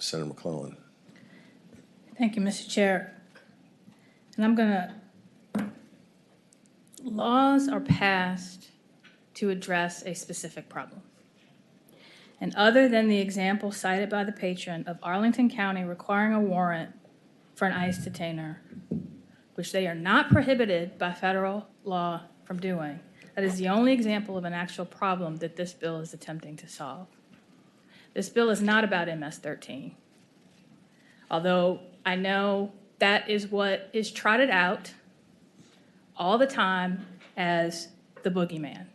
Senator McClellan. Thank you, Mr. Chair. And I'm going to, laws are passed to address a specific problem. And other than the example cited by the patron of Arlington County requiring a warrant for an ICE detainer, which they are not prohibited by federal law from doing, that is the only example of an actual problem that this bill is attempting to solve. This bill is not about MS-13, although I know that is what is trotted out all the time as the boogeyman.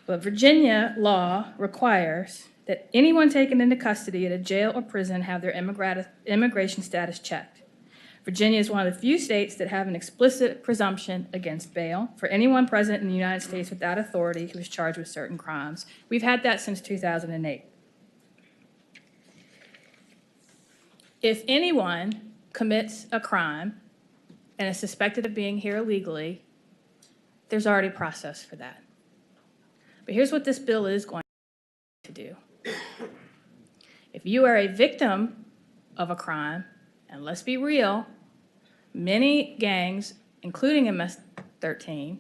But Virginia law requires that anyone taken into custody at a jail or prison have their immigration status checked. Virginia is one of the few states that have an explicit presumption against bail for anyone present in the United States without authority who is charged with certain crimes. We've had that since 2008. If anyone commits a crime and is suspected of being here illegally, there's already a process for that. But here's what this bill is going to do. If you are a victim of a crime, and let's be real, many gangs, including MS-13,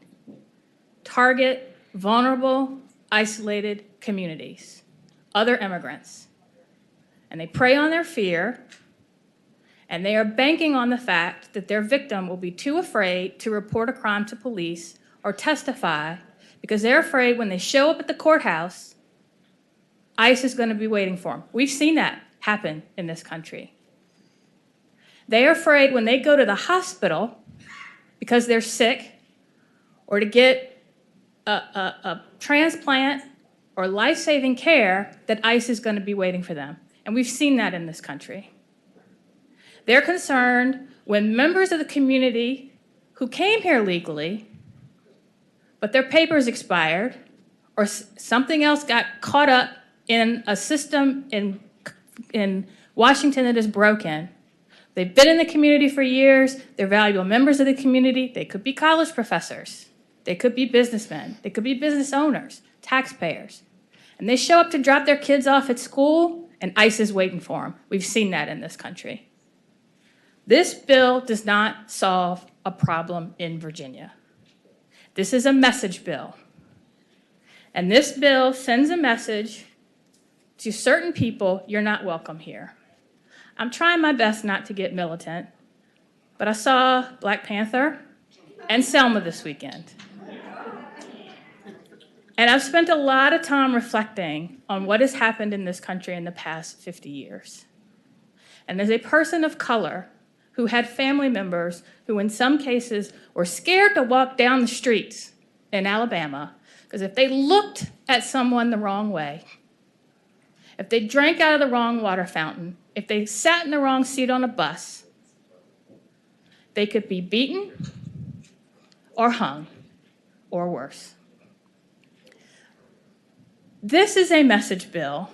target vulnerable, isolated communities, other immigrants. And they prey on their fear, and they are banking on the fact that their victim will be too afraid to report a crime to police or testify because they're afraid when they show up at the courthouse, ICE is going to be waiting for them. We've seen that happen in this country. They are afraid when they go to the hospital because they're sick or to get a transplant or life-saving care that ICE is going to be waiting for them. And we've seen that in this country. They're concerned when members of the community who came here legally, but their papers expired, or something else got caught up in a system in Washington that is broken. They've been in the community for years. They're valuable members of the community. They could be college professors. They could be businessmen. They could be business owners, taxpayers. And they show up to drop their kids off at school, and ICE is waiting for them. We've seen that in this country. This bill does not solve a problem in Virginia. This is a message bill. And this bill sends a message to certain people, you're not welcome here. I'm trying my best not to get militant, but I saw Black Panther and Selma this weekend. And I've spent a lot of time reflecting on what has happened in this country in the past 50 years. And as a person of color who had family members who in some cases were scared to walk down the streets in Alabama because if they looked at someone the wrong way, if they drank out of the wrong water fountain, if they sat in the wrong seat on a bus, they could be beaten or hung or worse. This is a message bill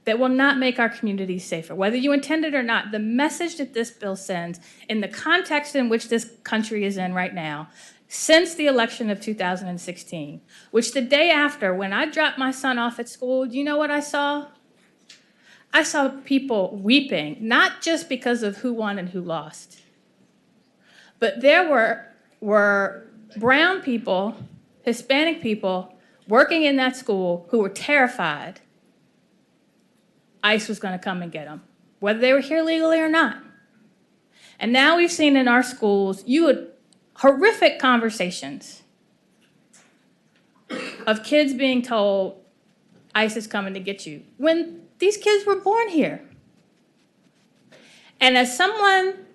that will not make our communities safer. Whether you intend it or not, the message that this bill sends in the context in which this country is in right now, since the election of 2016, which the day after, when I dropped my son off at school, do you know what I saw? I saw people weeping, not just because of who won and who lost, but there were brown people, Hispanic people working in that school who were terrified ICE was going to come and get them, whether they were here legally or not. And now we've seen in our schools horrific conversations of kids being told ICE is coming to get you when these kids were born here. And as someone,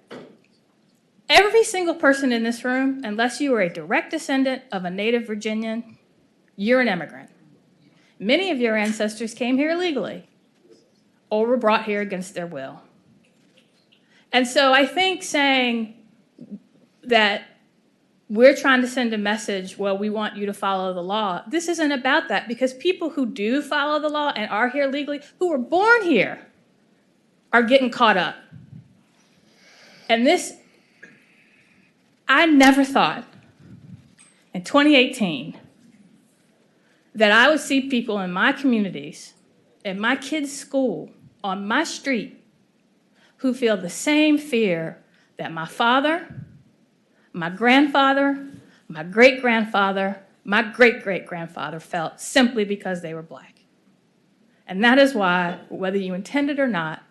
every single person in this room, unless you are a direct descendant of a native Virginian, you're an immigrant. Many of your ancestors came here illegally or were brought here against their will. And so I think saying that we're trying to send a message, well, we want you to follow the law, this isn't about that, because people who do follow the law and are here legally, who were born here, are getting caught up. And this, I never thought in 2018 that I would see people in my communities, in my kids' school, on my street who feel the same fear that my father, my grandfather, my great-grandfather, my great-great-grandfather felt simply because they were Black. And that is why, whether you intend it or not,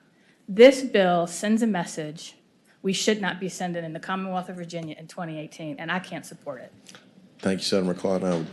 this bill sends a message we should not be sending in the Commonwealth of Virginia in 2018, and I can't support it. Thank you, Senator McClellan.